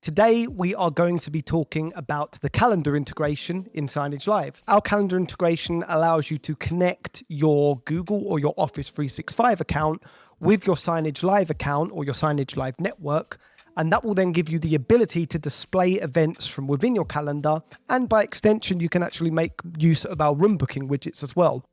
Today, we are going to be talking about the calendar integration in Signagelive. Our calendar integration allows you to connect your Google or your Office 365 account with your Signagelive account or your Signagelive network, and that will then give you the ability to display events from within your calendar, and by extension, you can actually make use of our room booking widgets as well.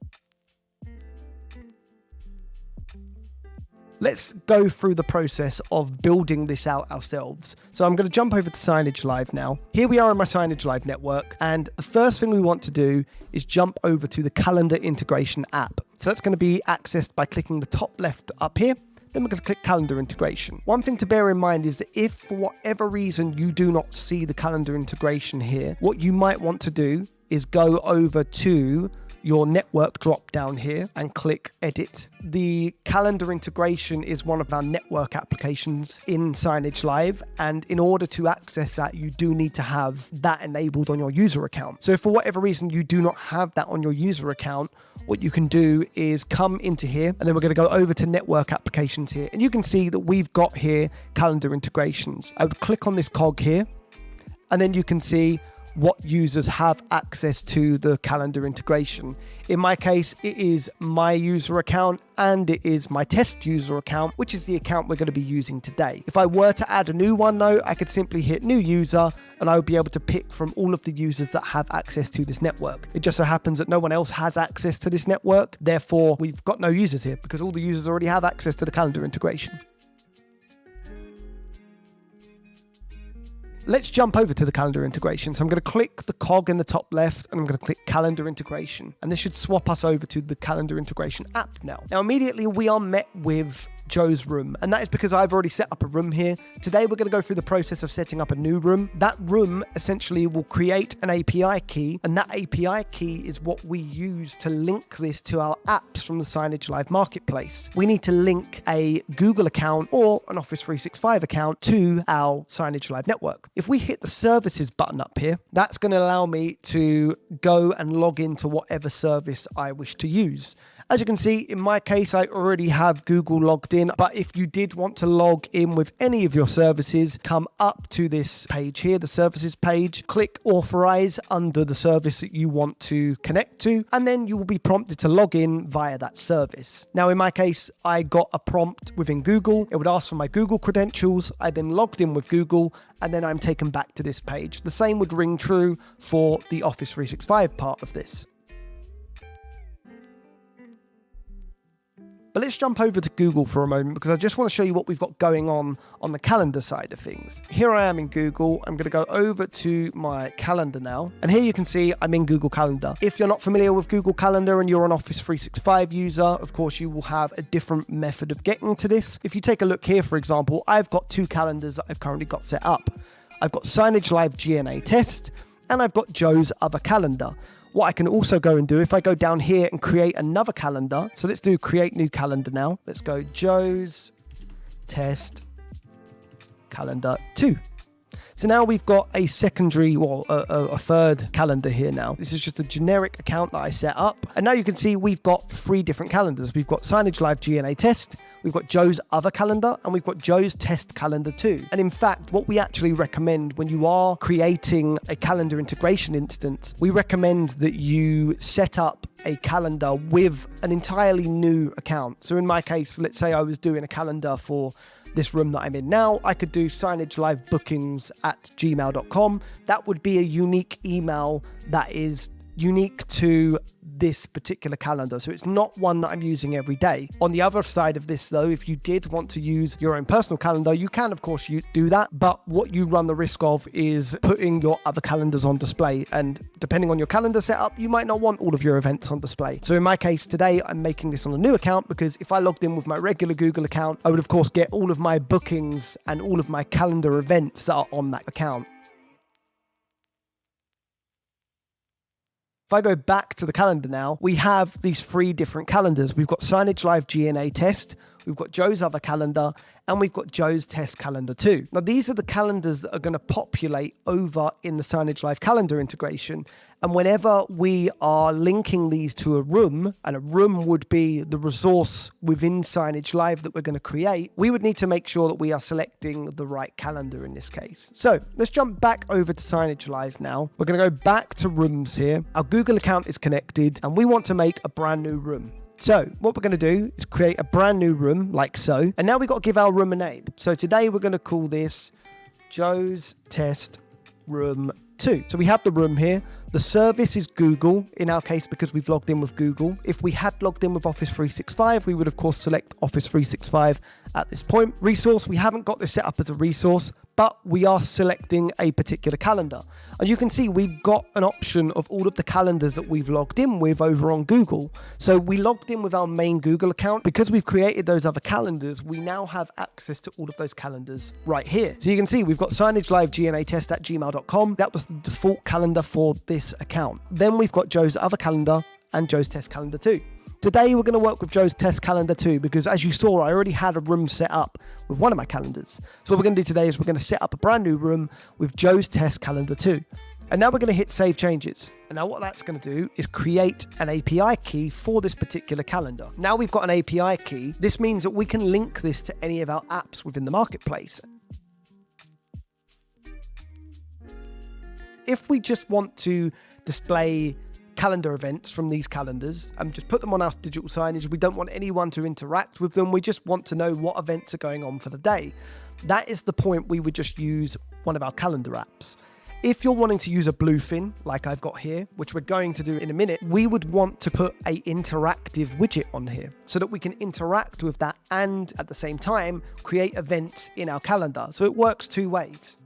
Let's go through the process of building this out ourselves. So I'm going to jump over to Signagelive now. Here we are in my Signagelive network, and the first thing we want to do is jump over to the calendar integration app. So that's going to be accessed by clicking the top left up here. Then we're going to click calendar integration. One thing to bear in mind is that if for whatever reason you do not see the calendar integration here, what you might want to do is go over to your network drop down here and click edit. The calendar integration is one of our network applications in Signagelive, and in order to access that, you do need to have that enabled on your user account. So if for whatever reason you do not have that on your user account, what you can do is come into here, and then we're going to go over to network applications here, and you can see that we've got here calendar integrations. I would click on this cog here, and then you can see what users have access to the calendar integration. In my case, it is my user account and it is my test user account, which is the account we're going to be using today. If I were to add a new one though, I could simply hit new user and I would be able to pick from all of the users that have access to this network. It just so happens that no one else has access to this network. Therefore, we've got no users here because all the users already have access to the calendar integration. Let's jump over to the calendar integration. So I'm going to click the cog in the top left and I'm going to click calendar integration. And this should swap us over to the calendar integration app now. Now, immediately we are met with Joe's room, and that is because I've already set up a room here. Today we're going to go through the process of setting up a new room. That room essentially will create an API key, and that API key is what we use to link this to our apps from the Signagelive marketplace. We need to link a Google account or an Office 365 account to our Signagelive network. If we hit the services button up here, that's going to allow me to go and log into whatever service I wish to use. As you can see, in my case, I already have Google logged in, but if you did want to log in with any of your services, come up to this page here, the services page, click authorize under the service that you want to connect to, and then you will be prompted to log in via that service. Now, in my case, I got a prompt within Google. It would ask for my Google credentials. I then logged in with Google, and then I'm taken back to this page. The same would ring true for the Office 365 part of this. But let's jump over to Google for a moment because I just want to show you what we've got going on the calendar side of things. Here I am in Google. I'm going to go over to my calendar now. And here you can see I'm in Google Calendar. If you're not familiar with Google Calendar and you're an Office 365 user, of course, you will have a different method of getting to this. If you take a look here, for example, I've got two calendars that I've currently got set up. I've got Signagelive GNA Test and I've got Joe's other calendar. What I can also go and do, if I go down here and create another calendar, so let's do create new calendar now. Let's go Joe's Test Calendar 2. So now we've got a secondary, well, a third calendar here now. This is just a generic account that I set up. And now you can see we've got three different calendars. We've got Signagelive GNA Test, we've got Joe's other calendar, and we've got Joe's Test Calendar 2. And in fact, what we actually recommend when you are creating a calendar integration instance, we recommend that you set up a calendar with an entirely new account. So in my case, let's say I was doing a calendar for this room that I'm in now, I could do signagelive.bookings@gmail.com. That would be a unique email that is unique to this particular calendar. So it's not one that I'm using every day. On the other side of this though, if you did want to use your own personal calendar, you can of course do that. But what you run the risk of is putting your other calendars on display. And depending on your calendar setup, you might not want all of your events on display. So in my case today, I'm making this on a new account because if I logged in with my regular Google account, I would of course get all of my bookings and all of my calendar events that are on that account. If I go back to the calendar now, we have these three different calendars. We've got Signagelive GNA Test, we've got Joe's other calendar, and we've got Joe's test calendar too. Now, these are the calendars that are going to populate over in the Signagelive calendar integration. And whenever we are linking these to a room, and a room would be the resource within Signagelive that we're going to create, we would need to make sure that we are selecting the right calendar in this case. So let's jump back over to Signagelive now. We're going to go back to rooms here. Our Google account is connected, and we want to make a brand new room. So what we're going to do is create a brand new room like so. And now we've got to give our room a name. So today we're going to call this Joe's Test Room 2. So we have the room here. The service is Google in our case because we've logged in with Google. If we had logged in with Office 365, we would of course select Office 365 at this point. Resource, we haven't got this set up as a resource, but we are selecting a particular calendar. And you can see we've got an option of all of the calendars that we've logged in with over on Google. So we logged in with our main Google account. Because we've created those other calendars, we now have access to all of those calendars right here. So you can see we've got signagelive@gmail.com. That was the default calendar for this account. Then we've got Joe's other calendar and Joe's test calendar too. Today, we're going to work with Joe's test calendar too, because as you saw, I already had a room set up with one of my calendars. So what we're going to do today is we're going to set up a brand new room with Joe's test calendar too. And now we're going to hit save changes. And now what that's going to do is create an API key for this particular calendar. Now we've got an API key. This means that we can link this to any of our apps within the marketplace. If we just want to display calendar events from these calendars and just put them on our digital signage, we don't want anyone to interact with them. We just want to know what events are going on for the day. That is the point we would just use one of our calendar apps. If you're wanting to use a Bluefin, like I've got here, which we're going to do in a minute, we would want to put an interactive widget on here so that we can interact with that and at the same time create events in our calendar. So it works two ways.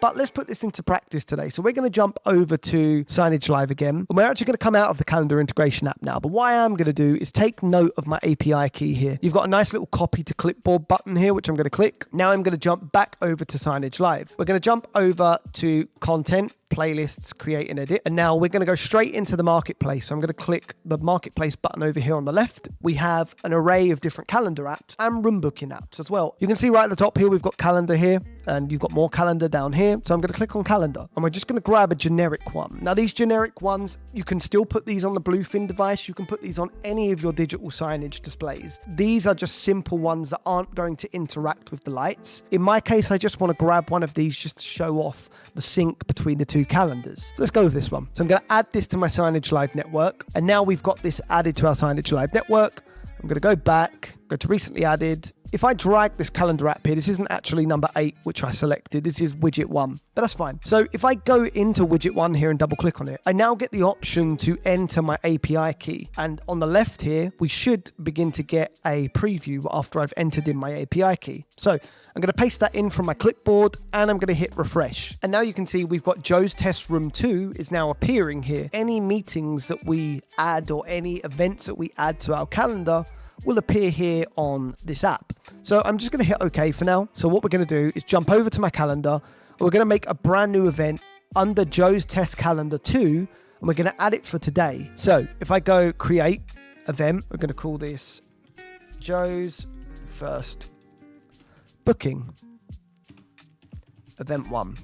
But let's put this into practice today. So we're going to jump over to Signagelive again. And we're actually going to come out of the calendar integration app now. But what I am going to do is take note of my API key here. You've got a nice little copy to clipboard button here, which I'm going to click. Now I'm going to jump back over to Signagelive. We're going to jump over to content, playlists, create and edit. And now we're going to go straight into the marketplace. So I'm going to click the marketplace button over here on the left. We have an array of different calendar apps and room booking apps as well. You can see right at the top here, we've got calendar here and you've got more calendar down here. So I'm going to click on calendar and we're just going to grab a generic one. Now these generic ones, you can still put these on the Bluefin device. You can put these on any of your digital signage displays. These are just simple ones that aren't going to interact with the lights. In my case, I just want to grab one of these just to show off the sync between the two calendars. Let's go with this one. So I'm going to add this to my Signagelive network. And now we've got this added to our Signagelive network. I'm going to go back, go to recently added. If I drag this calendar app here, this isn't actually number 8, which I selected. This is widget 1, but that's fine. So if I go into widget 1 here and double click on it, I now get the option to enter my API key. And on the left here, we should begin to get a preview after I've entered in my API key. So I'm going to paste that in from my clipboard and I'm going to hit refresh. And now you can see we've got Joe's Test Room 2 is now appearing here. Any meetings that we add or any events that we add to our calendar will appear here on this app. So I'm just going to hit OK for now. So what we're going to do is jump over to my calendar. We're going to make a brand new event under Joe's Test Calendar 2, and we're going to add it for today. So if I go create event, we're going to call this Joe's First Booking Event 1.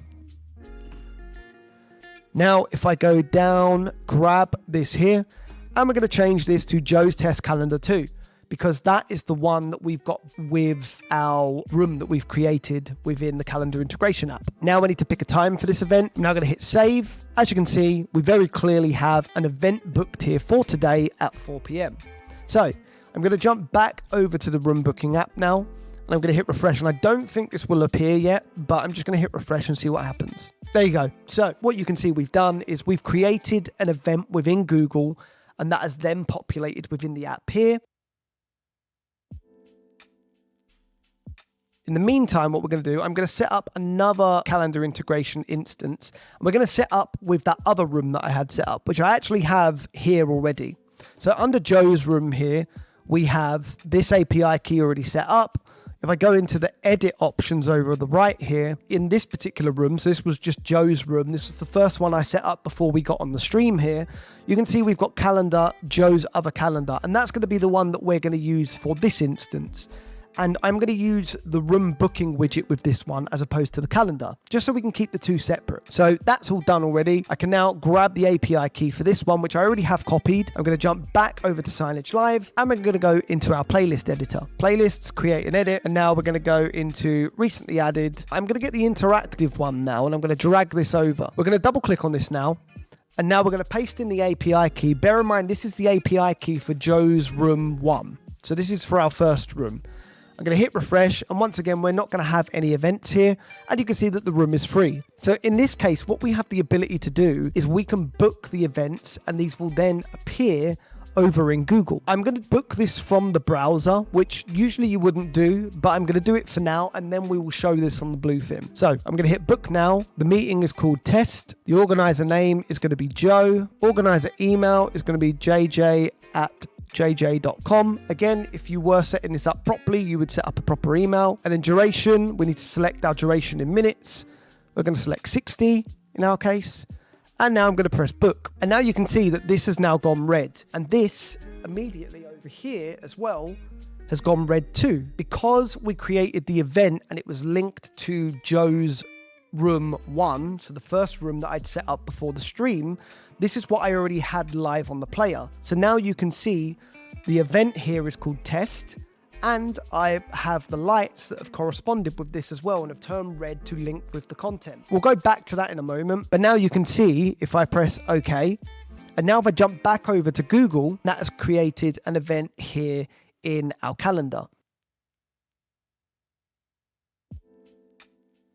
Now, if I go down, grab this here, and we're going to change this to Joe's Test Calendar 2. Because that is the one that we've got with our room that we've created within the calendar integration app. Now I need to pick a time for this event. I'm now going to hit save. As you can see, we very clearly have an event booked here for today at 4 p.m. So I'm going to jump back over to the room booking app now, and I'm going to hit refresh. And I don't think this will appear yet, but I'm just going to hit refresh and see what happens. There you go. So what you can see we've done is we've created an event within Google, and that has then populated within the app here. In the meantime, what we're going to do, I'm going to set up another calendar integration instance. And we're going to set up with that other room that I had set up, which I actually have here already. So under Joe's room here, we have this API key already set up. If I go into the edit options over on the right here, in this particular room, so this was just Joe's room, this was the first one I set up before we got on the stream here, you can see we've got calendar, Joe's other calendar, and that's going to be the one that we're going to use for this instance. And I'm going to use the room booking widget with this one as opposed to the calendar, just so we can keep the two separate. So that's all done already. I can now grab the API key for this one, which I already have copied. I'm going to jump back over to Signagelive, and we're going to go into our playlist editor. Playlists, create and edit, and now we're going to go into recently added. I'm going to get the interactive one now, and I'm going to drag this over. We're going to double click on this now. And now we're going to paste in the API key. Bear in mind, this is the API key for Joe's room 1. So this is for our first room. I'm going to hit refresh, and once again, we're not going to have any events here, and you can see that the room is free. So in this case, what we have the ability to do is we can book the events, and these will then appear over in Google. I'm going to book this from the browser, which usually you wouldn't do, but I'm going to do it for now, and then we will show this on the Bluefin. So I'm going to hit book now. The meeting is called test. The organizer name is going to be Joe. Organizer email is going to be jj@jj.com. Again, if you were setting this up properly, you would set up a proper email. And then duration, we need to select our duration in minutes. We're going to select 60 in our case. And now I'm going to press book. And now you can see that this has now gone red. And this immediately over here as well has gone red too. Because we created the event and it was linked to Joe's room 1, so the first room that I'd set up before the stream, this is what I already had live on the player. So now you can see the event here is called test, and I have the lights that have corresponded with this as well and have turned red to link with the content. We'll go back to that in a moment, but now you can see if I press OK, and now if I jump back over to Google, that has created an event here in our calendar.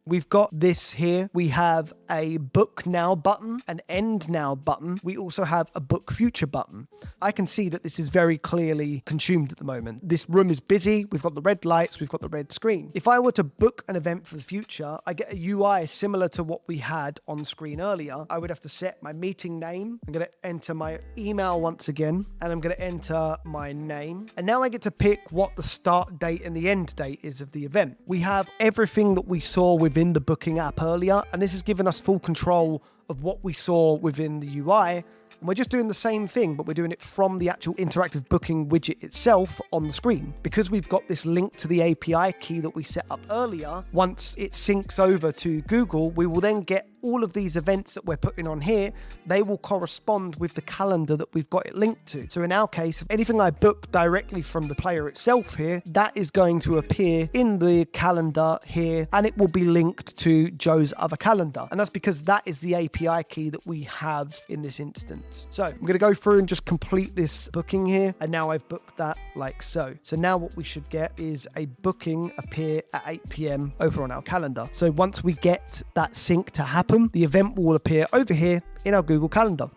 We've got this here. We have a book now button, an end now button. We also have a book future button. I can see that this is very clearly consumed at the moment. This room is busy. We've got the red lights. We've got the red screen. If I were to book an event for the future, I get a UI similar to what we had on screen earlier. I would have to set my meeting name. I'm going to enter my email once again, and I'm going to enter my name. And now I get to pick what the start date and the end date is of the event. We have everything that we saw within the booking app earlier, and this has given us full control of what we saw within the UI. And we're just doing the same thing, but we're doing it from the actual interactive booking widget itself on the screen. Because we've got this link to the API key that we set up earlier, once it syncs over to Google, we will then get all of these events that we're putting on here. They will correspond with the calendar that we've got it linked to. So in our case, if anything I book directly from the player itself here, that is going to appear in the calendar here, and it will be linked to Joe's other calendar. And that's because that is the API key that we have in this instance. So I'm going to go through and just complete this booking here. And now I've booked that like so. So now what we should get is a booking appear at 8 p.m. over on our calendar. So once we get that sync to happen, the event will appear over here in our Google Calendar.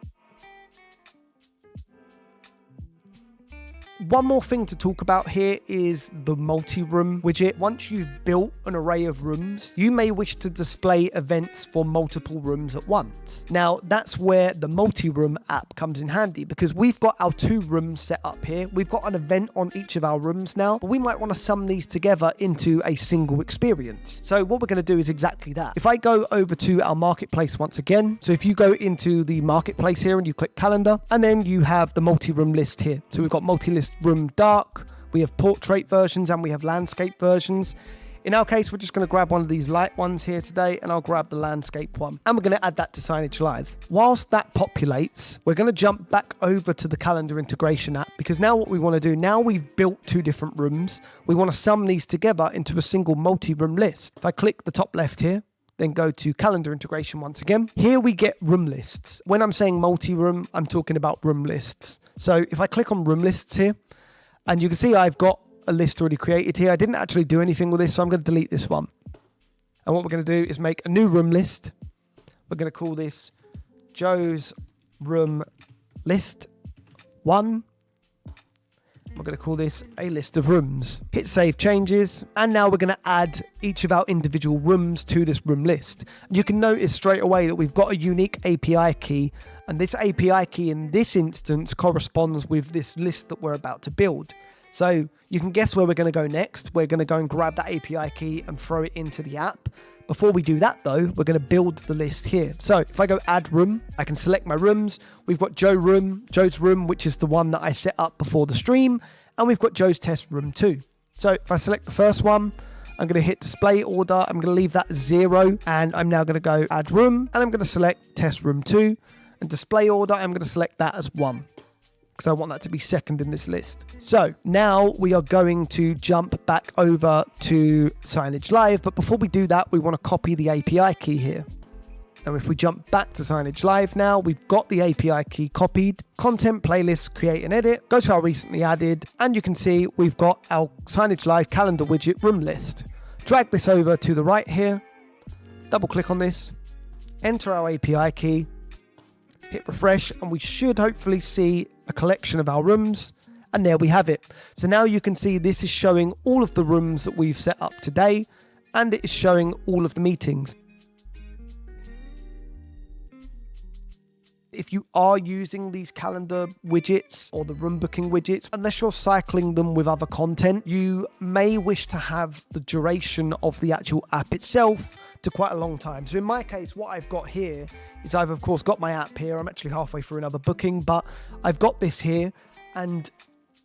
One more thing to talk about here is the multi-room widget. Once you've built an array of rooms, you may wish to display events for multiple rooms at once. Now, that's where the multi-room app comes in handy, because we've got our 2 rooms set up here. We've got an event on each of our rooms now, but we might want to sum these together into a single experience. So what we're going to do is exactly that. If I go over to our marketplace once again, so if you go into the marketplace here and you click calendar, and then you have the multi-room list here. So we've got multi-list room dark, we have portrait versions, and we have landscape versions. In our case, we're just going to grab one of these light ones here today, and I'll grab the landscape one, and we're going to add that to Signagelive. Whilst that populates, we're going to jump back over to the calendar integration app, because now what we want to do, now we've built 2 different rooms, we want to sum these together into a single multi-room list. If I click the top left here, then go to calendar integration once again. Here we get room lists. When I'm saying multi-room, I'm talking about room lists. So if I click on room lists here, and you can see I've got a list already created here. I didn't actually do anything with this, so I'm going to delete this one. And what we're going to do is make a new room list. We're going to call this Joe's room list 1. We're going to call this a list of rooms. Hit save changes. And now we're going to add each of our individual rooms to this room list. You can notice straight away that we've got a unique API key. And this API key in this instance corresponds with this list that we're about to build. So you can guess where we're going to go next. We're going to go and grab that API key and throw it into the app. Before we do that though, we're going to build the list here. So if I go add room, I can select my rooms. We've got Joe's room, which is the one that I set up before the stream. And we've got Joe's test room too. So if I select the first one, I'm going to hit display order. I'm going to leave that as 0. And I'm now going to go add room. And I'm going to select test room 2. And display order, I'm going to select that as 1. Because I want that to be second in this list. So now we are going to jump back over to Signagelive. But before we do that, we want to copy the API key here. Now, if we jump back to Signagelive now, we've got the API key copied. Content, playlist, create and edit. Go to our recently added, and you can see we've got our Signagelive calendar widget room list. Drag this over to the right here. Double click on this. Enter our API key. Hit refresh, and we should hopefully see a collection of our rooms. And there we have it. So now you can see this is showing all of the rooms that we've set up today, and it is showing all of the meetings. If you are using these calendar widgets or the room booking widgets, unless you're cycling them with other content, you may wish to have the duration of the actual app itself to quite a long time. So in my case, what I've got here is I've of course got my app here. I'm actually halfway through another booking, but I've got this here, and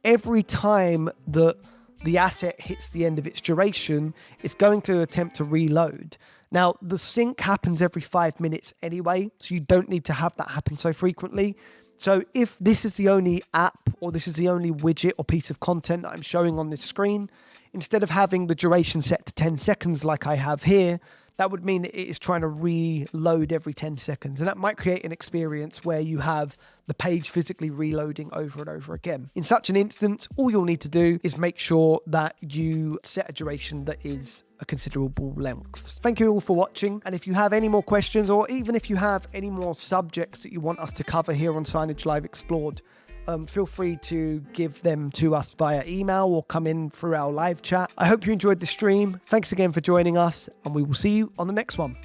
every time that the asset hits the end of its duration, it's going to attempt to reload. Now, the sync happens every 5 minutes anyway, so you don't need to have that happen so frequently. So if this is the only app or this is the only widget or piece of content that I'm showing on this screen, instead of having the duration set to 10 seconds like I have here, that would mean it is trying to reload every 10 seconds. And that might create an experience where you have the page physically reloading over and over again. In such an instance, all you'll need to do is make sure that you set a duration that is a considerable length. Thank you all for watching. And if you have any more questions, or even if you have any more subjects that you want us to cover here on Signagelive Explored, feel free to give them to us via email or come in through our live chat. I hope you enjoyed the stream. Thanks again for joining us, and we will see you on the next one.